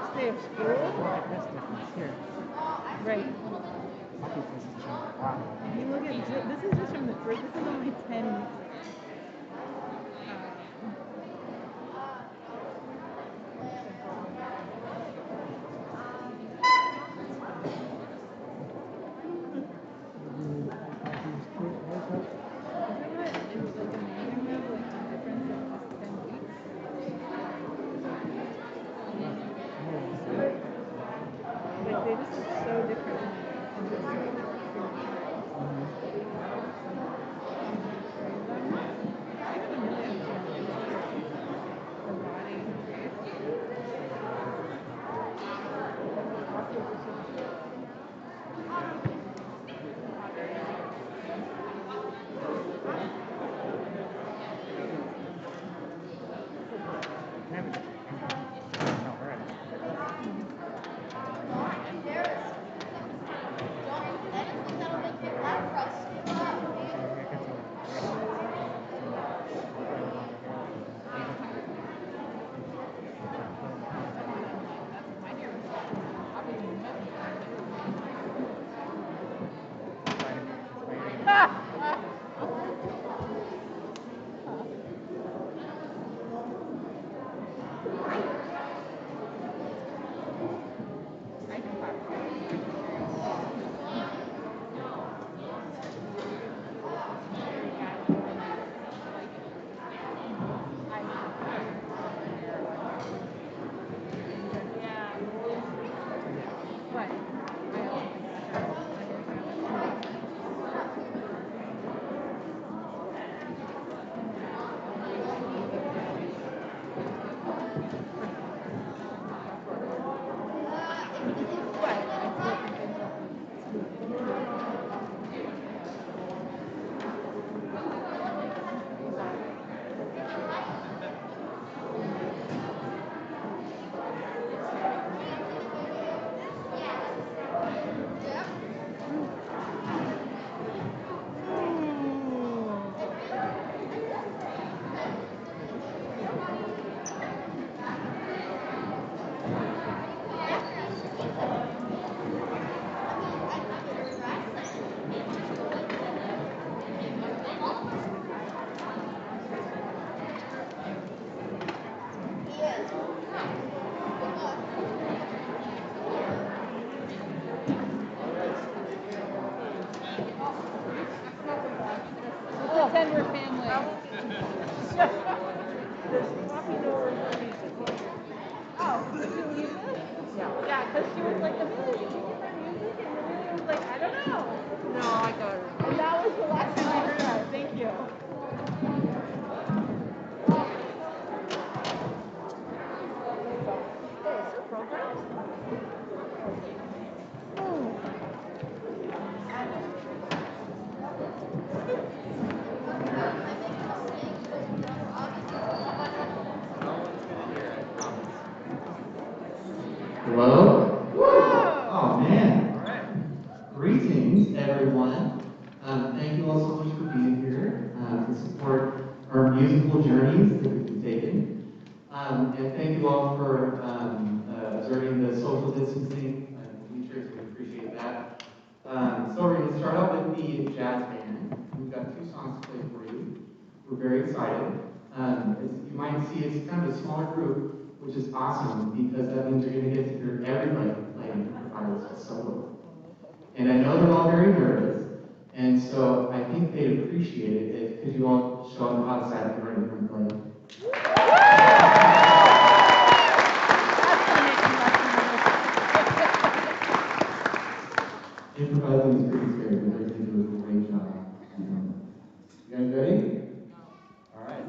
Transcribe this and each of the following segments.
first day of school? That's different. Here. Right. Copy paste is changed. Wow. If you look at this is just from the first. This is only 10 weeks. Isn't it like amazing though, like the difference in just 10 weeks? Like they just look so different in just like a short period of time. I don't even really understand what these other her body. My hair was obviously messy. I can pop What? I also think my hair's kind of What? I still think they look pretend we're family. Oh, did you leave this? Yeah, because she was like, Amelia, did you get my music? And Amelia was like, I don't know. No, I got it. And that was the last time I heard of it. Thank you. Hey, is there programs? Hello? Whoa! Oh man. Greetings, everyone. Thank you all so much for being here to support our musical journeys that we've been taking. And thank you all for observing the social distancing features. We appreciate that. So we're going to start off with the jazz band. We've got 2 songs to play for you. We're very excited. As you might see, it's kind of a smaller group, which is awesome because that means you're going to get to hear everybody playing the solo. And I know they're all very nervous, and so I think they'd appreciate it if could you all show them outside the room and play. Improvising is pretty scary, but they're going to do a great job. You guys ready? All right.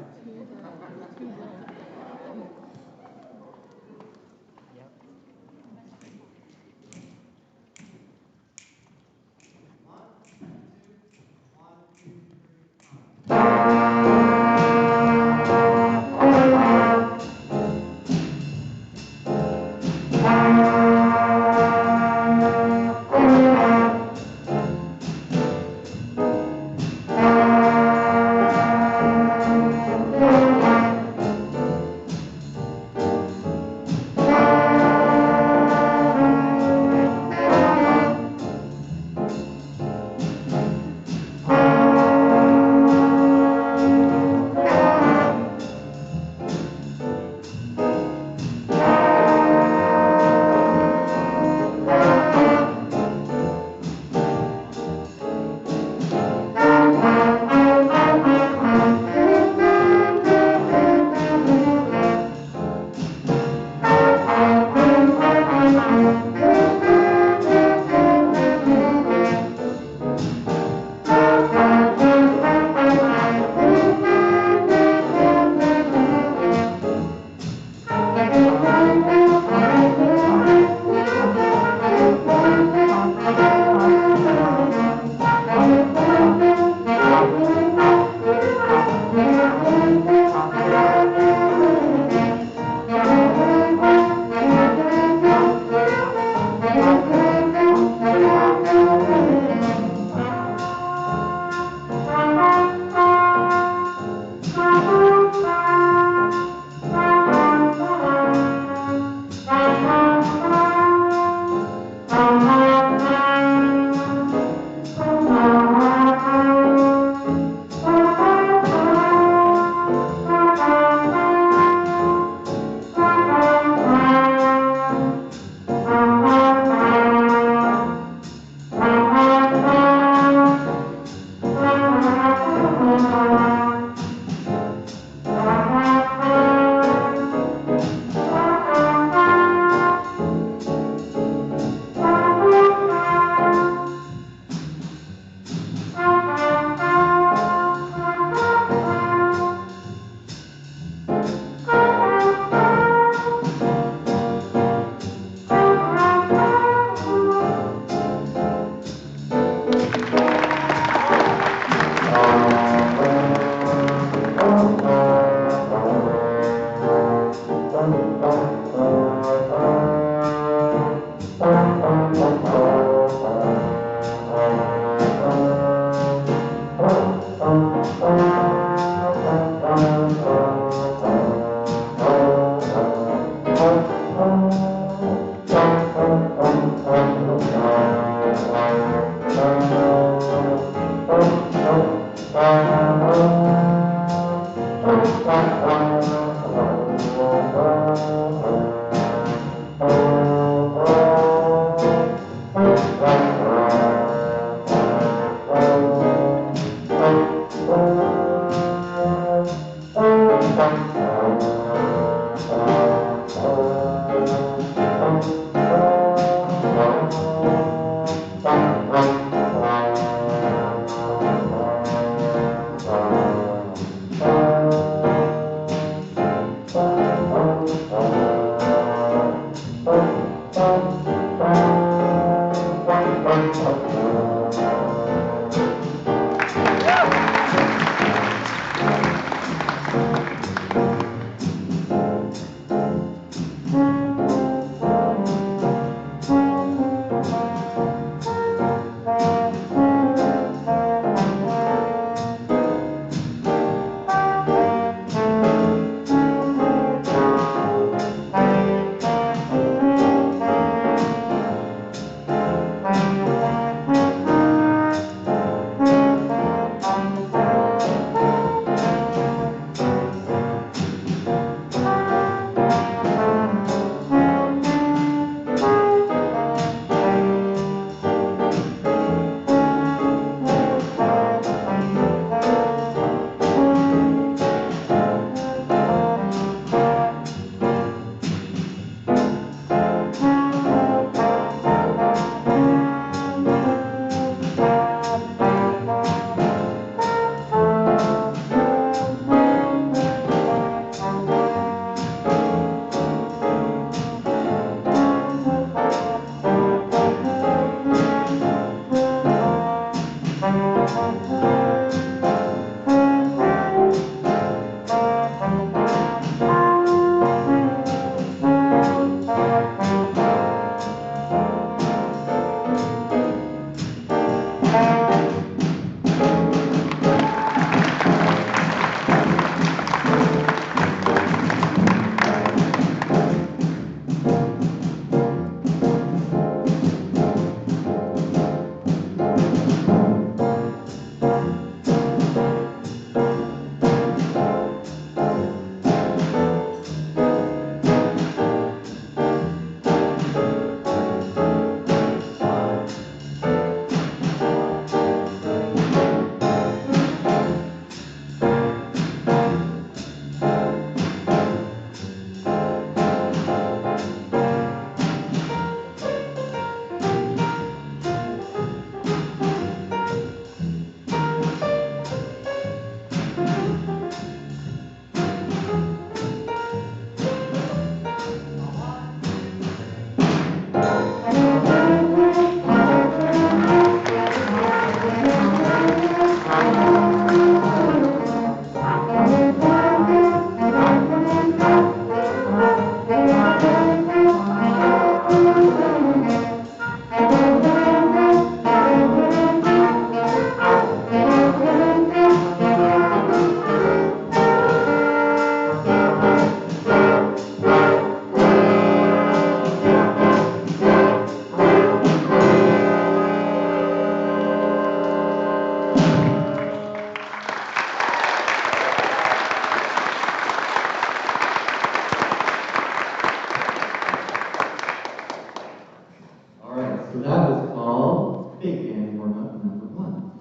All right, so that was called Big Band Warm-Up Number One,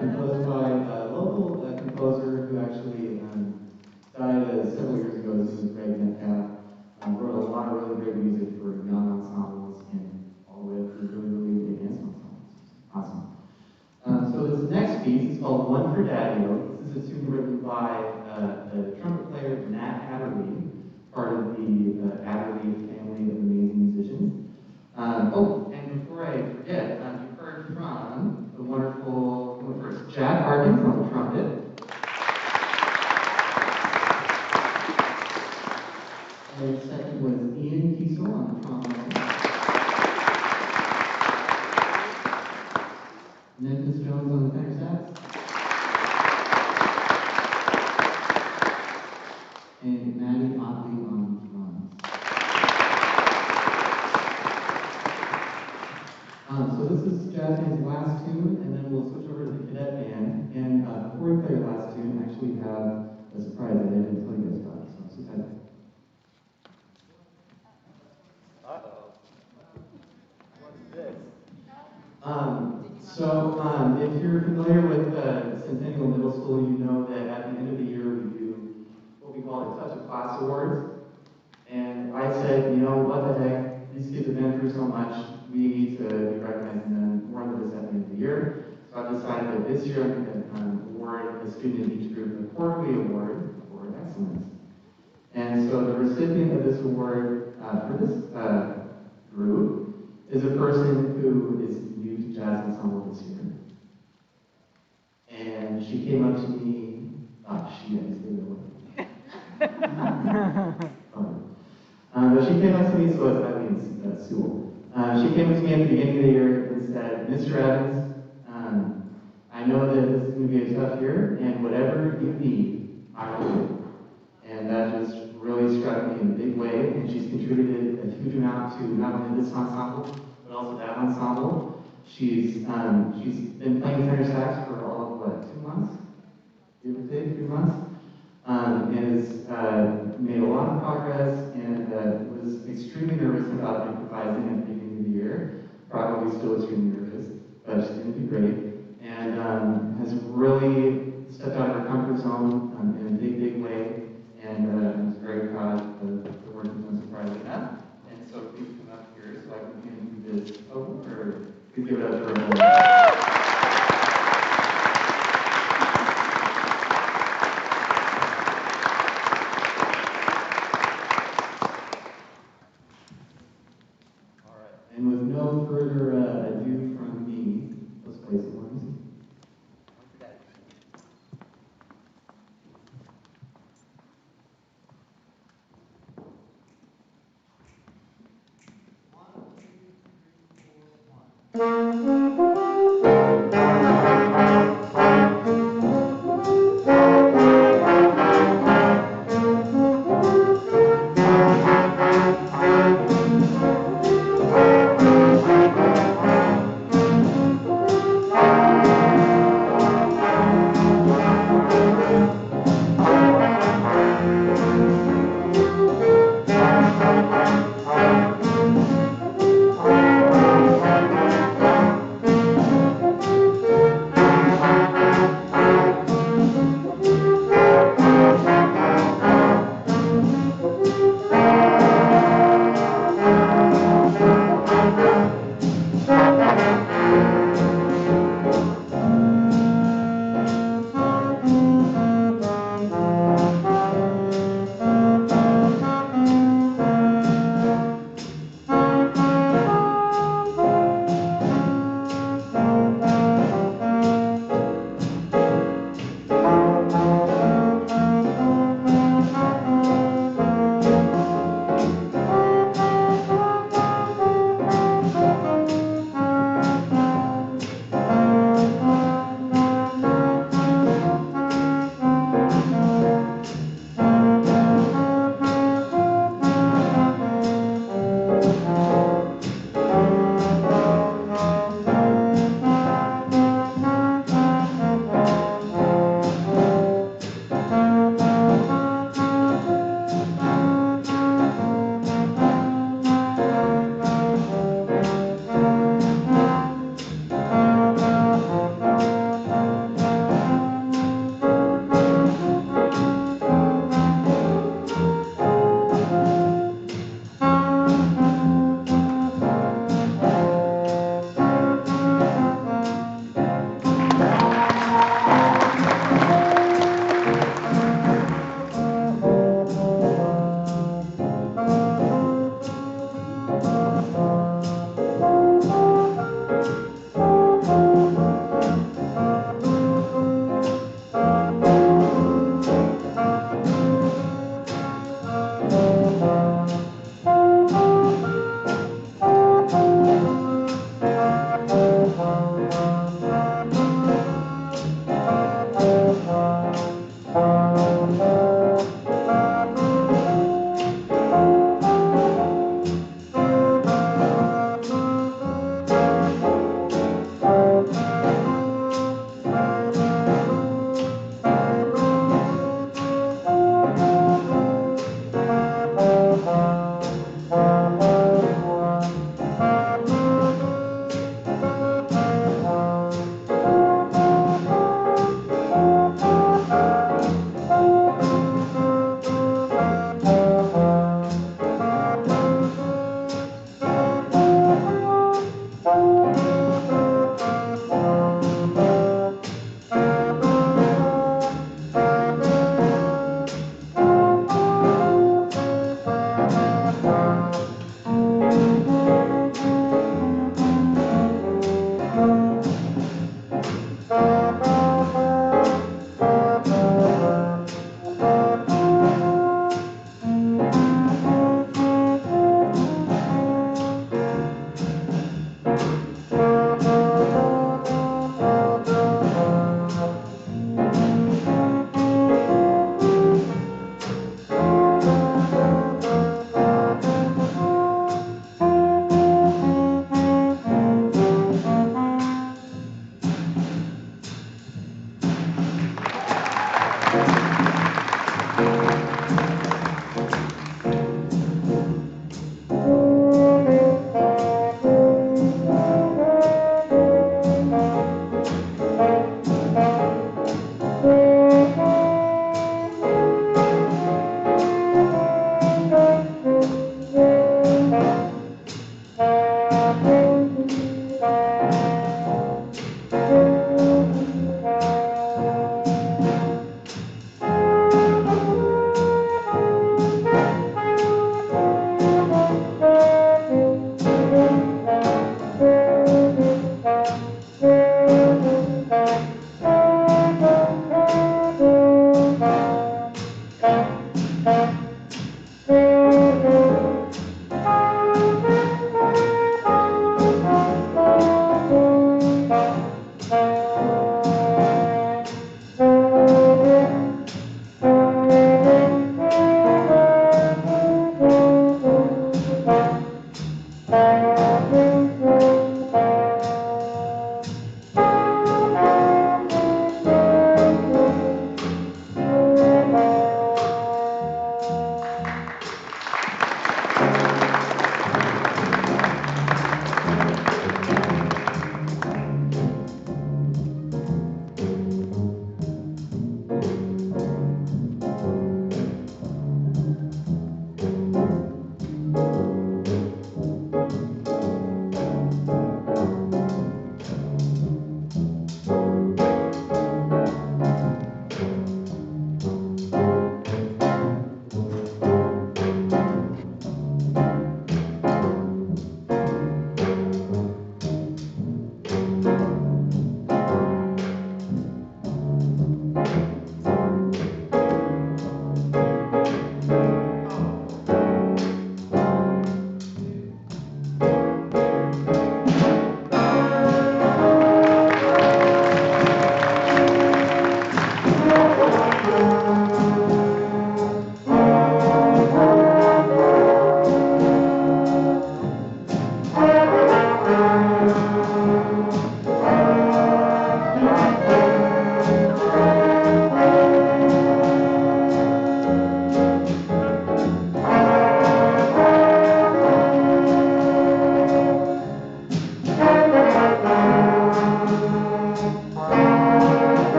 composed by a local composer who actually died several years ago. His name was Greg Metcalf. Wrote a lot of really great music for young ensembles and all the way up to really, really big ensembles. Awesome. So this next piece is called One for Daddy-O. This is a tune written by the trumpet player Nat Adderley, part of the Adderley family of amazing musicians. And before I forget, you've heard from the wonderful, first, Jack Harkins on the trumpet. And second was Ian Kiesel on the trombone. Memphis Jones on the tenor sax. And Maddie Otley on drums. So this is Jazz Band's last tune, and then we'll switch over to the cadet band. And weren't there last year and actually have a surprise that I didn't tell you guys about. So I'm so excited. If you're familiar with Centennial Middle School, you know that at the end of the year we do what we call the Touch of Class Awards. And I said, you know, what the heck, these kids have been through so much, we need to be recognizing them more than this at the end of the year. So I decided that this year I'm going to award a student in each group the quarterly award for excellence. And so the recipient of this award for this group is a person who is new to jazz ensemble this year. And she came up to me, she didn't stay away. But she came up to me, so that means Sewell. She came up to me at the beginning of the year and said, Mr. Evans, I know that this is going to be a tough year, and whatever you need, I will do. And that just really struck me in a big way, and she's contributed a huge amount to not only this ensemble, but also that ensemble. She's been playing tenor sax for all of, 2 months? Give or take, 3 months? And has made a lot of progress and was extremely nervous about improvising at the beginning of the year. Probably still extremely nervous, but she's going to do great. And has really stepped out of her comfort zone in a big, big way. And I'm very proud of the work she's done surprising enough. And so please come up here so I can hand you this award. Please give it up for her. And with no further ado from me, let's play some more music.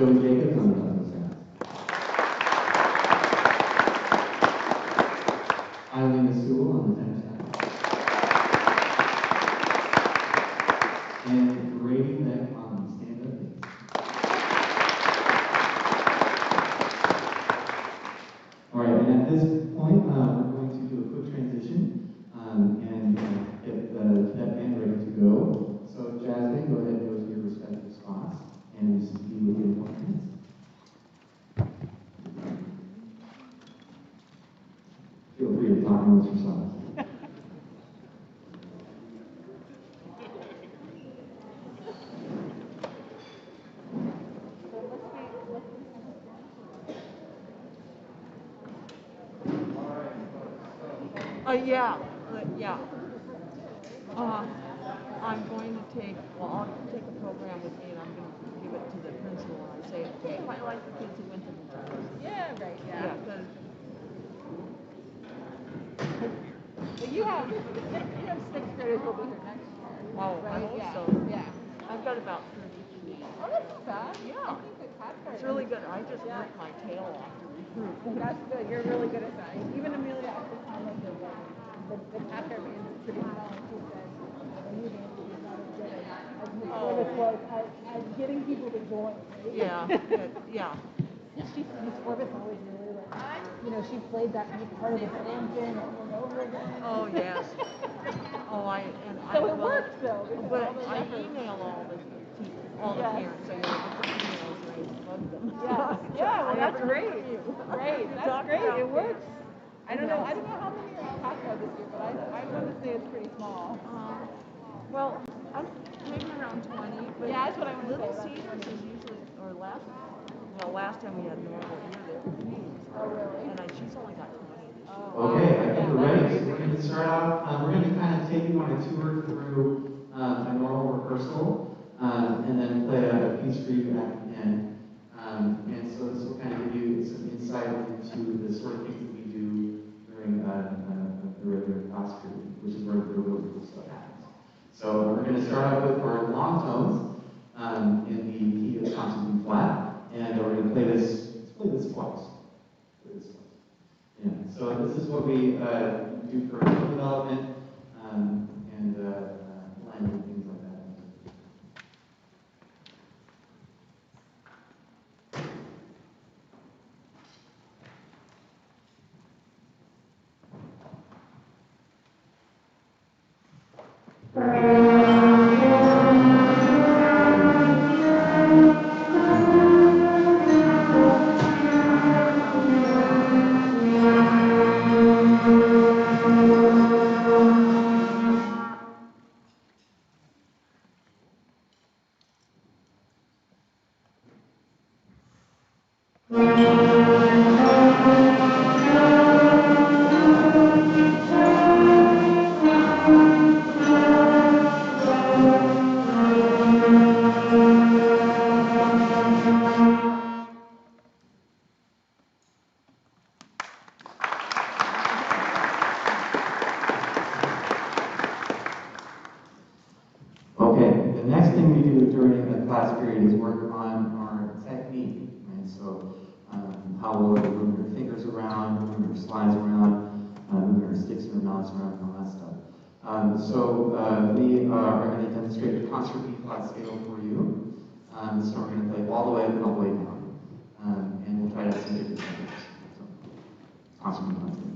Joey Jacobs on the other side. Eileen Sewell on the tenor side. And Grady Beck on the stand-up bass. All right, and at this point, we're going to do a quick transition and get that band ready to go. So Jasmine, go ahead and go to your respective spots, and we'll see you within 1 minute. Feel free to talk amongst yourselves. Yeah, yeah. I'm going to take, well, I'll take a program with me and I'm going to give it to the principal and I say, hey, I like the kids who went to the class. Yeah, right, Yeah, yeah. because But you have 6th graders will be here next year. Oh, right? I hope Yeah. so. Yeah. I've got about 33. Oh, that's not bad. Yeah. I think the cat's It's really good. I just ripped my tail off to recruit. That's good. You're really good at that. Even Amelia at the time of the cat fair band is pretty well. She said the new band is not as good as Miss Orbis was at getting people to join. Right? Yeah, yeah. Miss Orbis always really she played that part of the same thing over and over again. Oh, yes. So it works though. But I email all the parents. I get the emails and I bug them. Yeah, well that's great. Great, That's great. It works. I don't know how many are at Costco this year, but I want to say it's pretty small. Well, I'm maybe around 20. But yeah, that's what I want to say. Little Cedars is usually, or last time we had normal year, there were these. Oh, really? And she's only got 20 this year. Okay, I think we're ready. So we're going to start off, we're going to kind of take you on a tour through a normal rehearsal, and then play a piece for you at the end. And so this will kind of give you some insight into the sort of things that we do during the regular class period, which is where the really cool stuff happens. So we're going to start off with our long tones in the key of concert B flat, and we're going to play this. Let's play this twice. Yeah. So this is what we do for film development and blend and things like that. How we'll move your fingers around, move your slides around, move your sticks and your mouse around, and all that stuff. We are going to demonstrate the concert B flat scale for you. So we're going to play all the way up and all the way down. And we'll try to have some different temperatures. So, concert B flat scale.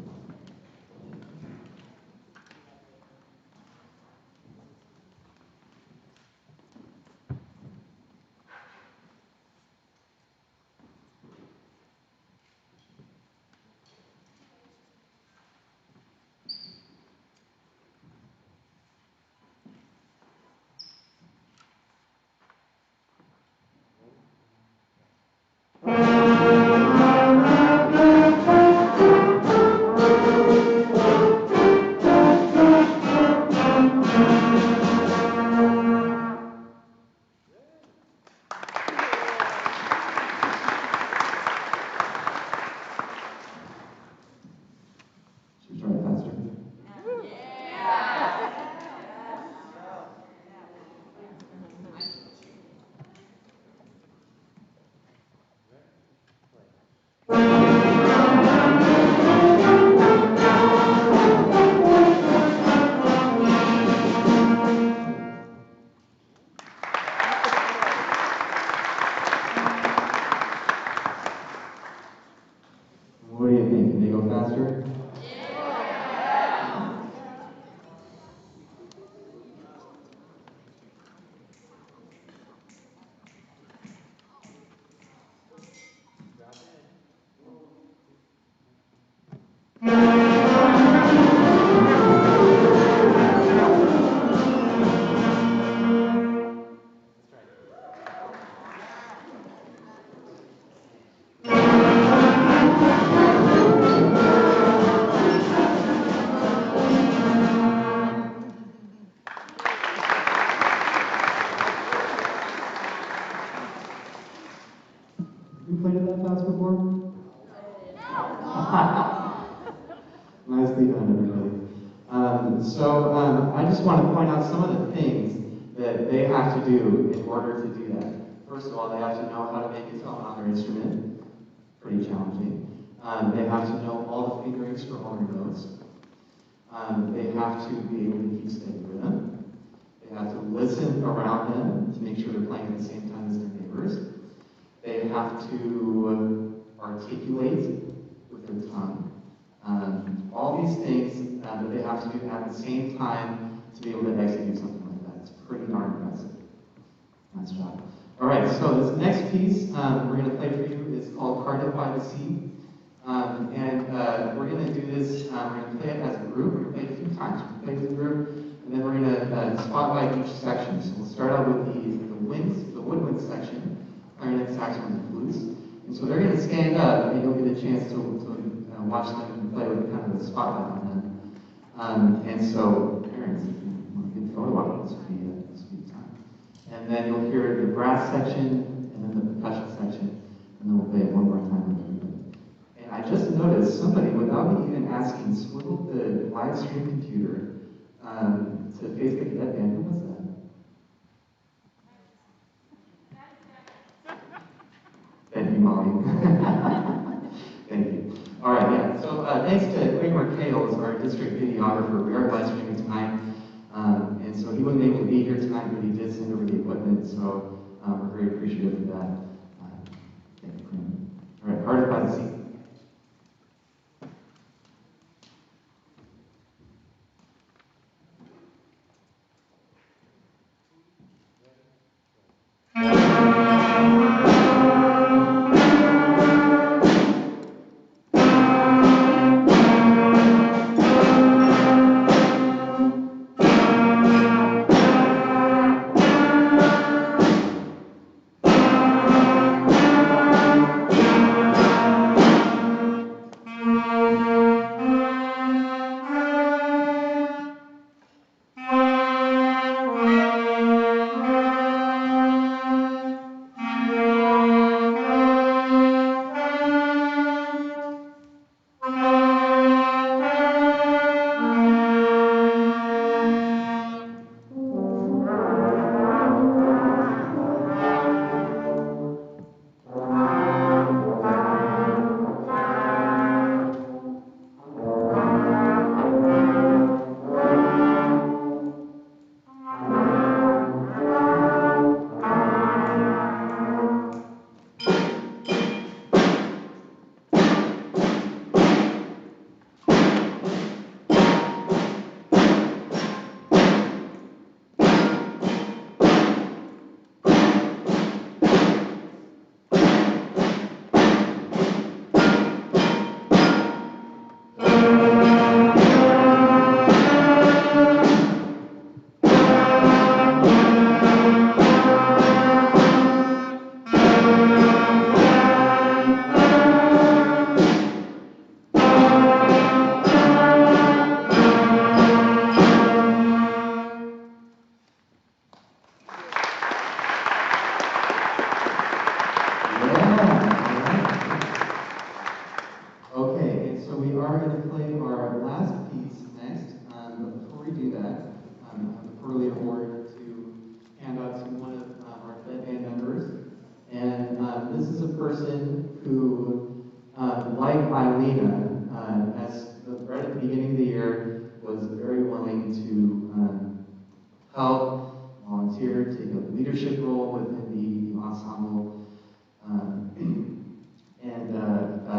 so I just want to point out some of the things that they have to do in order to do that. First of all, they have to know how to make a tone on their instrument. Pretty challenging. They have to know all the fingerings for all their notes. They have to be able to keep steady rhythm. They have to listen around them to make sure they're playing at the same time as their neighbors. They have to articulate with their tongue. All these things that they have to do at the same time to be able to execute something like that. It's pretty darn impressive. Nice job. All right, so this next piece we're going to play for you is called Cardiff by the Sea. We're going to do this, we're going to play it as a group. We're going to play it a few times. We're going to play it as a group, and then we're going to spotlight each section. So we'll start out with the woodwind section, clarinet, saxophone, and flutes. And so they're going to stand up, and you'll get a chance to watch them play with kind of a spotlight on them. And so, parents, if you want to get a photo op, this would be a time. And then you'll hear the brass section, and then the percussion section, and then we'll play it one more time with everybody. And I just noticed somebody, without me even asking, swiveled the live stream computer to face the cadet band. Who was that? Thank you, Molly. Thank you. All right, yeah. So thanks to Kramer Kales, our district videographer. We are live streaming tonight. And so he wasn't able to be here tonight, but he did send over the equipment. So we're very appreciative of that. Thank you, Kramer. All right, Cardiff by the Sea.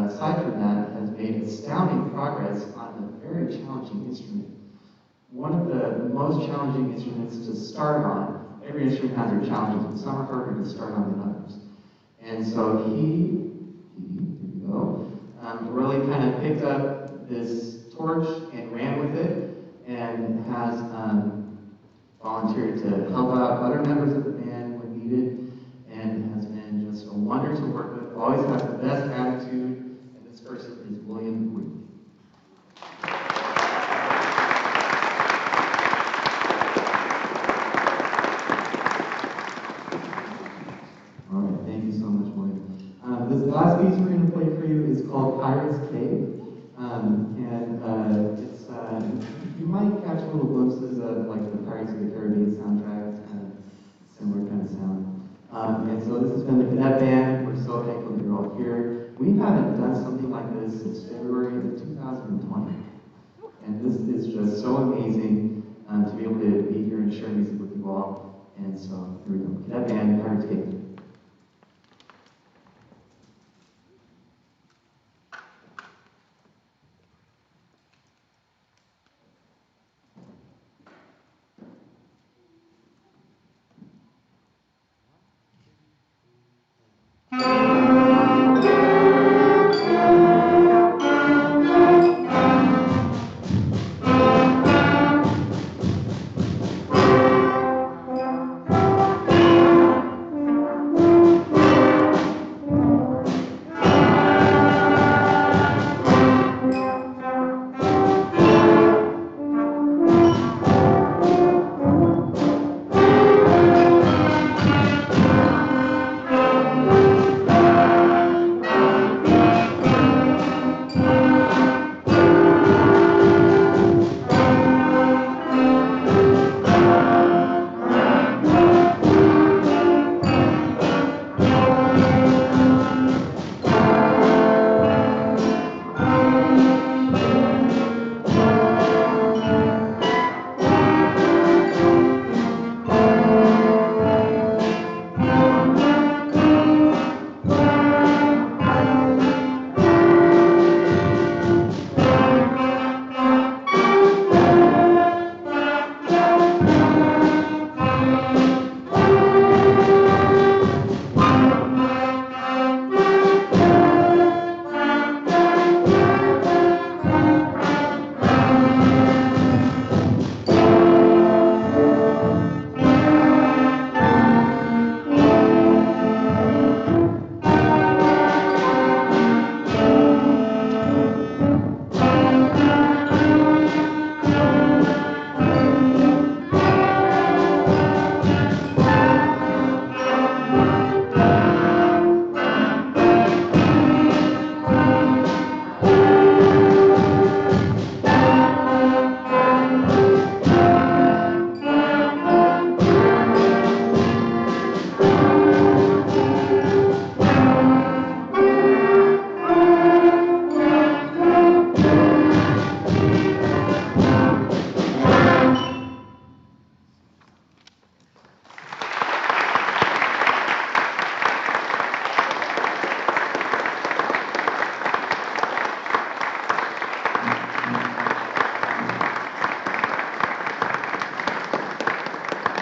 Aside from that, has made astounding progress on a very challenging instrument. One of the most challenging instruments to start on. Every instrument has their challenges, but some are harder to start on than others. And so he really kind of picked up this torch and ran with it, and has volunteered to help out other members of the band when needed, and has been just a wonder to work with. Always has the best attitude. This person is William Wood. All right, thank you so much, William. This last piece we're going to play for you is called Pirate's Cave. You might catch a little glimpse is just so amazing to be able to be here and share music with you all. And so here we go. Cadet Band, Pirates Gate.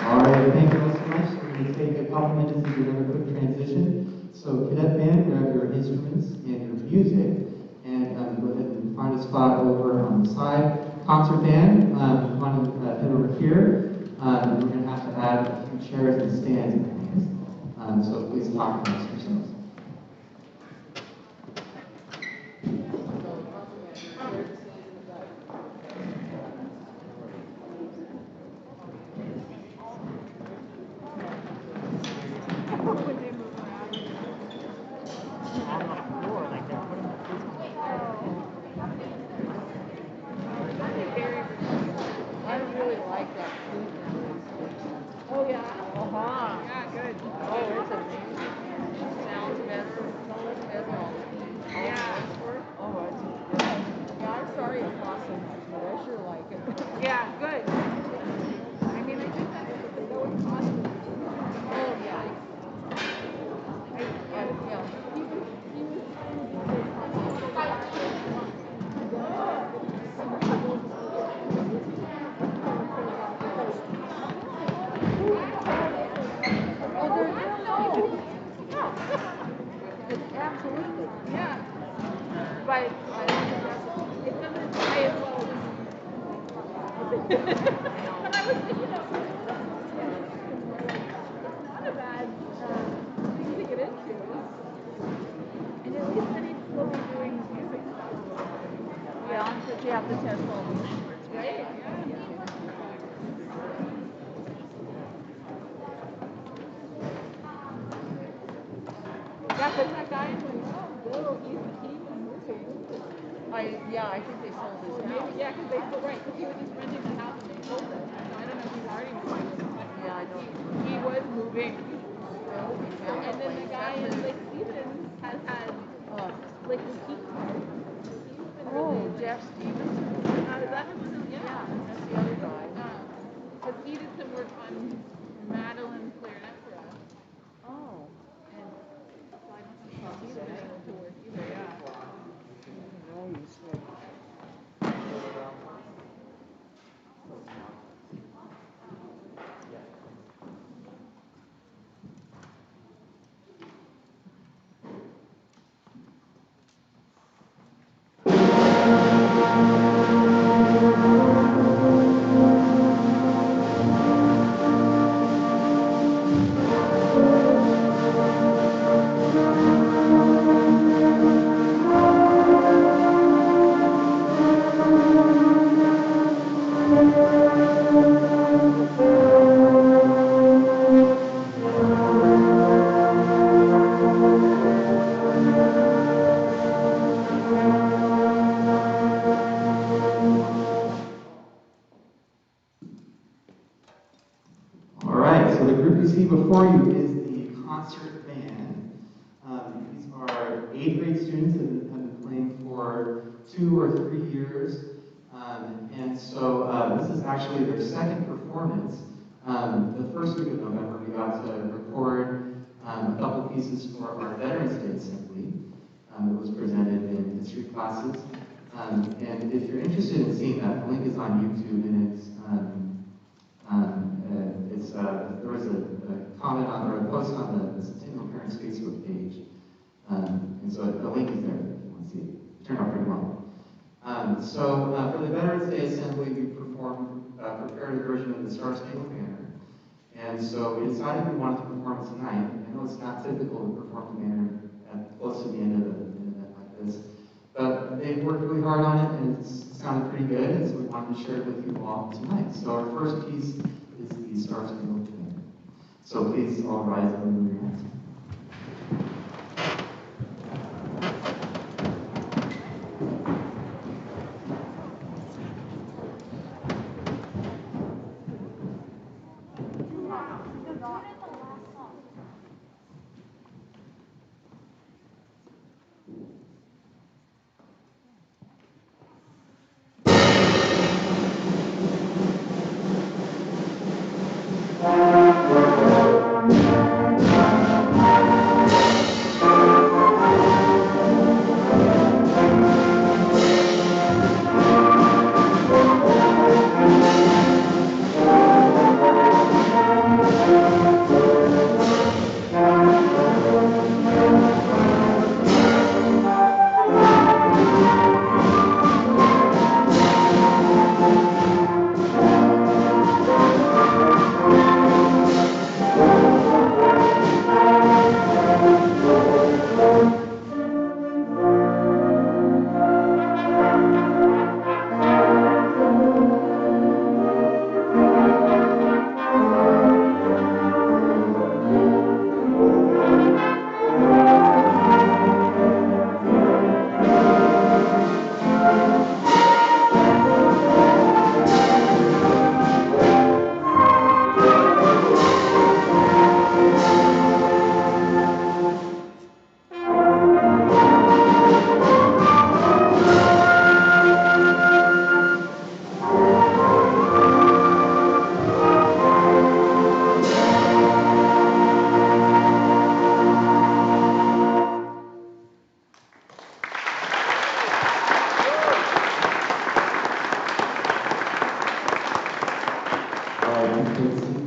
All right, thank you all so much. We're going to take a couple minutes to do another quick transition. So, Cadet Band, grab your instruments and your music, and go ahead and find a spot over on the side. Concert Band, you want to head over here. We're going to have to add a few chairs and stands and things. So please talk amongst yourselves. I really like that flute noise. Oh, yeah. Uh-huh. Yeah, good. Oh, it's amazing. Sounds better. Sounds better. Yeah. Oh, it's good. Yeah, I'm sorry it costs so much, but I sure like it. Yeah, good. I mean, I think that's the lowest cost. Oh, yeah. Yeah. Oh, it's absolutely. Yeah. But it doesn't pay as well as but I was, not a bad thing to get into. And at least then he'd still be doing music stuff. Yeah, but you have to test all the instruments. Right? Yeah. Yeah, because that guy in the Bill, he's moving. Yeah, I think they sold his Maybe, house. yeah, because they still right, because he was just renting the house and they sold it. So I don't know if he's already moving. Yeah, I don't. He was moving. Well, he found a And then the place. guy in Lake Stevens has had like the key card. He's been Oh, really Jeff Stevens. is that his name? Yeah. All right, so the group you see before you is the concert band. These are 8th grade students that have been playing for 2 or 3 years. And so this is actually their second performance. The first week of November, we got to record a couple pieces for our Veterans Day Assembly. It was presented in history classes. And if you're interested in seeing that, the link is on YouTube, and there was a comment on, or a post on the Centennial Parents Facebook page. And so the link is there if you want to see it. It turned out pretty well. For the Veterans Day Assembly, we prepared a version of the Star Spangled Banner. And so we decided we wanted to perform it tonight. I know it's not typical to perform the banner close to the end of an event like this. But they worked really hard on it, and it sounded pretty good, and so we wanted to share it with you all tonight. So our first piece is the Star Spangled Banner. So please all rise and move your hands.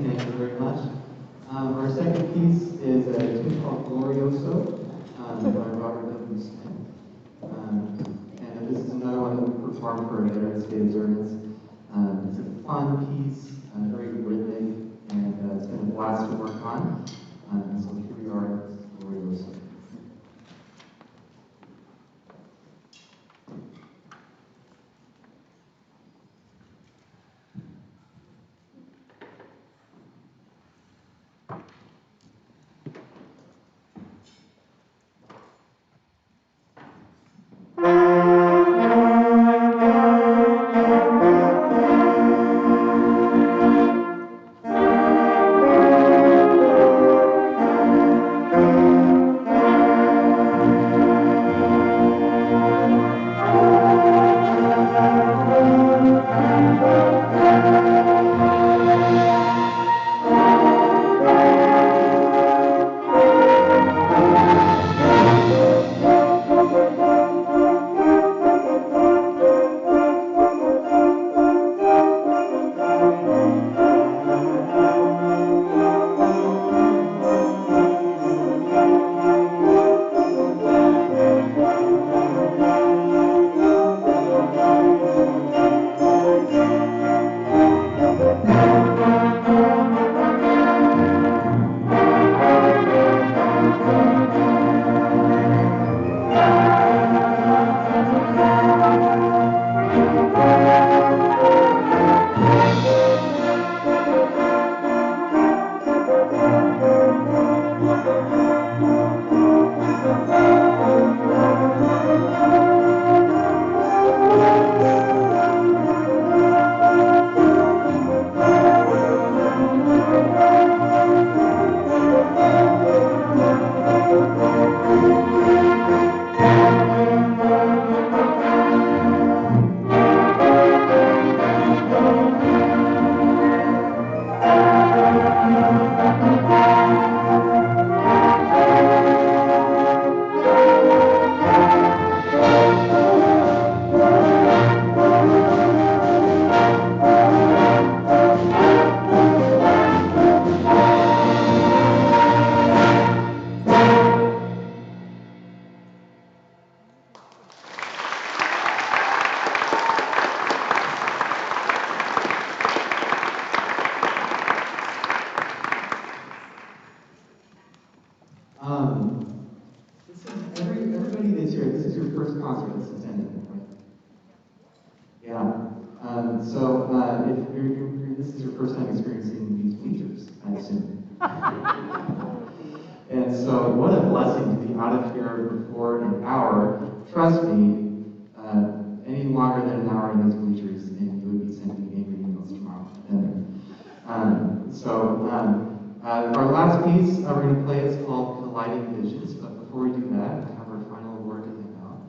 Thank you very much. Our second piece is a tune called Glorioso by Robert W. Smith. And this is another one that we performed for Veterans Day observance. It's a fun piece, very rhythmic, and it's been a blast to work on. So here we are, Glorioso. blessing to be out of here before an hour. Trust me, any longer than an hour in these bleachers, and you would be sending me angry emails tomorrow. Our last piece we're going to play is called Colliding Visions, but before we do that, I have our final award to hand out.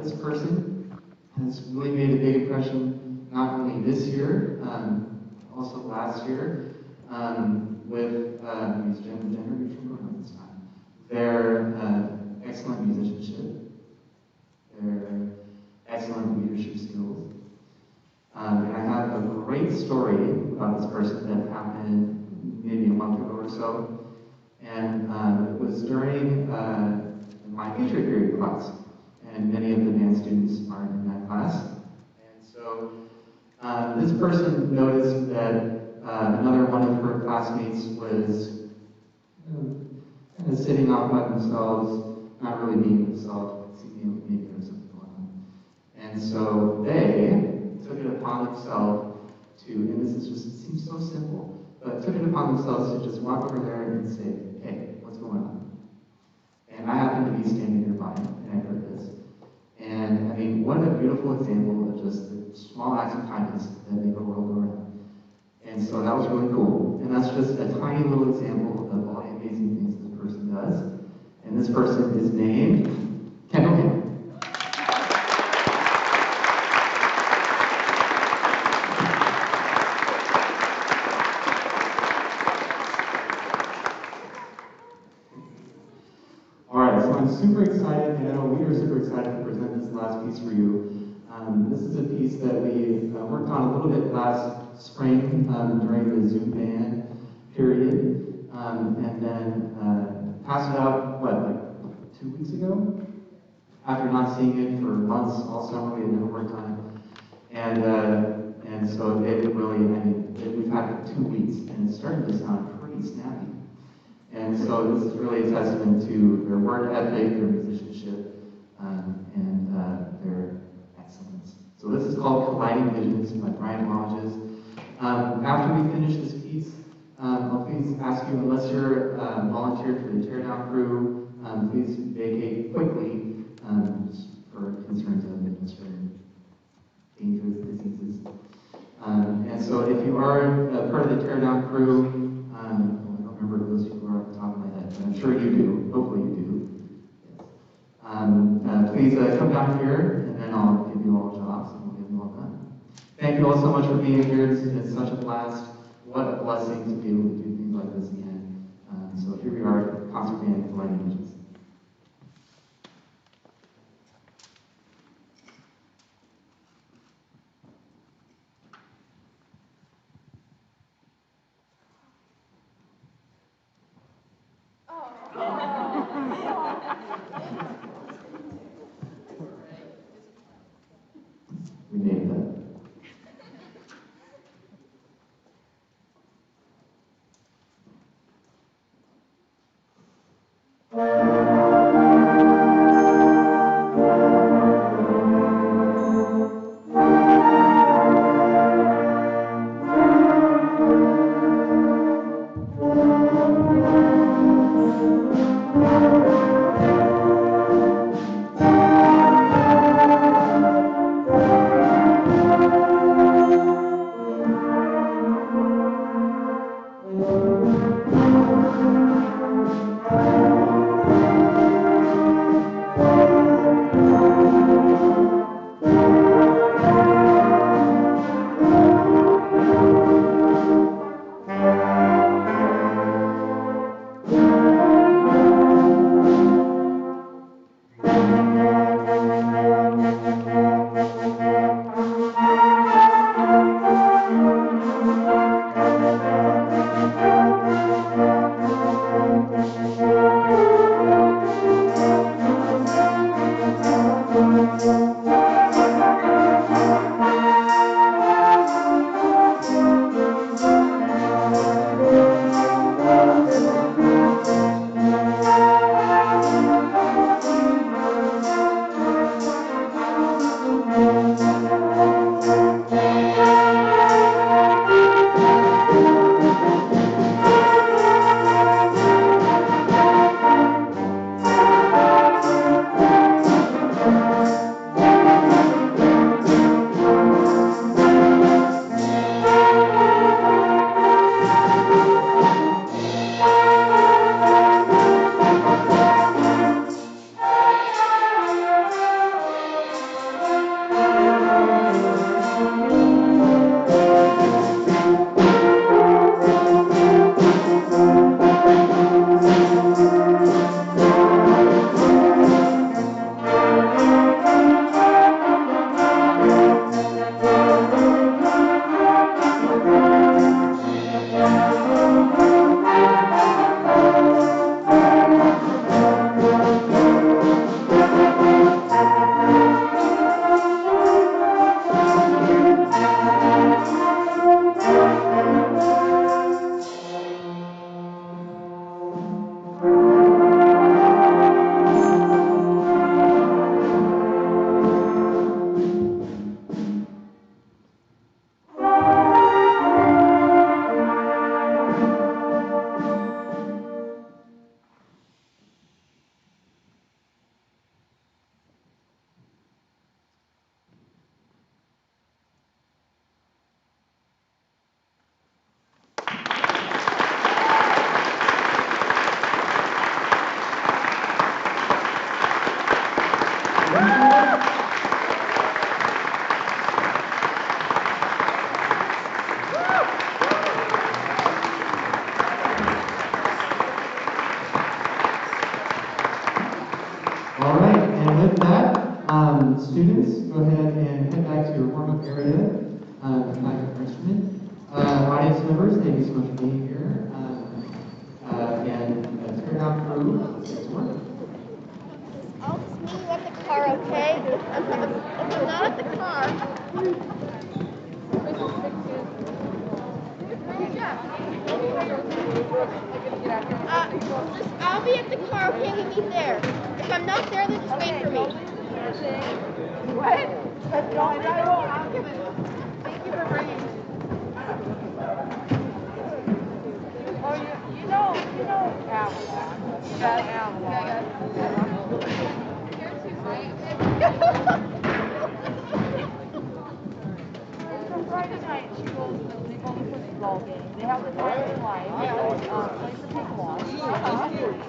This person has really made a big impression, not only this year, also last year, with use gender neutral pronouns this time. Their excellent musicianship, their excellent leadership skills. And I have a great story about this person that happened maybe a month ago or so. And it was during my future period class. And many of the band students are in that class. And so this person noticed that another one of her classmates was kind of sitting off by themselves, not really being themselves, seeming maybe there was something going on. And so they took it upon themselves to, and this is just, it seems so simple, but took it upon themselves to just walk over there and say, hey, what's going on? And I happened to be standing nearby, and I heard this. And I mean, what a beautiful example of just the small acts of kindness that make a world go around. And so that was really cool. And that's just a tiny little example of all the amazing things this person does. And this person is named Kendall Ham. All right, so I'm super excited, and I know we are super excited to present this last piece for you. This is a piece that we worked on a little bit last spring during the Zoom band period, and then passed it out, like 2 weeks ago? After not seeing it for months, all summer, we had never worked on it. And so it really, I mean, we've had it for 2 weeks, and it's starting to sound pretty snappy. And so this is really a testament to their work ethic, their musicianship, and their excellence. So this is called Colliding Visions by Brian Lodges. After we finish this piece, I'll please ask you, unless you're volunteered for the teardown crew, please vacate quickly for concerns of administrative dangerous diseases. And so if you are part of the teardown crew, I don't remember who those people are off the top of my head, but I'm sure you do. Hopefully you do. Yes. Please come down here, and then I'll give you all jobs, and we'll get them all done. Thank you all so much for being here. It's such a blast. What a blessing to be able to do things like this again. So here we are, concert band Colliding Visions. We made that. All right, and with that, students, go ahead and head back to your warm-up area to find your instrument. Audience members, thank you so much for being here. And teardown crew, get to work. I'll just meet you at the car, okay? If I'm not at the car. I'll be at the car, okay? We meet there. If I'm not there, then just wait for me. What? No, I won't. I'll give it. Thank you for bringing. Oh, you know, Avalon. Yes, Avalon. You're too sweet. From Friday night, they go to football game. They have the time of their life. Play some pickleball.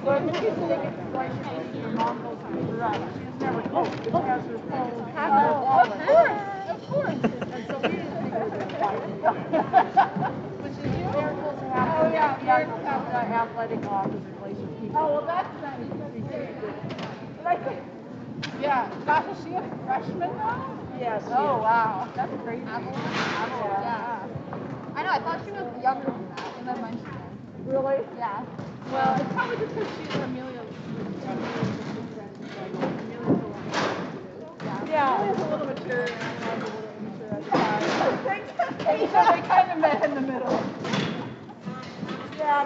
So if she's thinking, like, your mom goes to run. She's never told. She has her phone. Of course. And so we didn't think it was a fight. Which is very close to happening. Oh, yeah. The athletic office plays with people. Oh, well, that's nice. Like, yeah. Gosh, is she a freshman now? Yes. Oh, wow. That's crazy. Yeah. I know, I thought she was younger than that, and then when she was. Really? Yeah. Well, it's probably just because she's Amelia. Yeah. Amelia's a little mature, and I was a little immature at the time. So they kind of met in the middle. Yeah,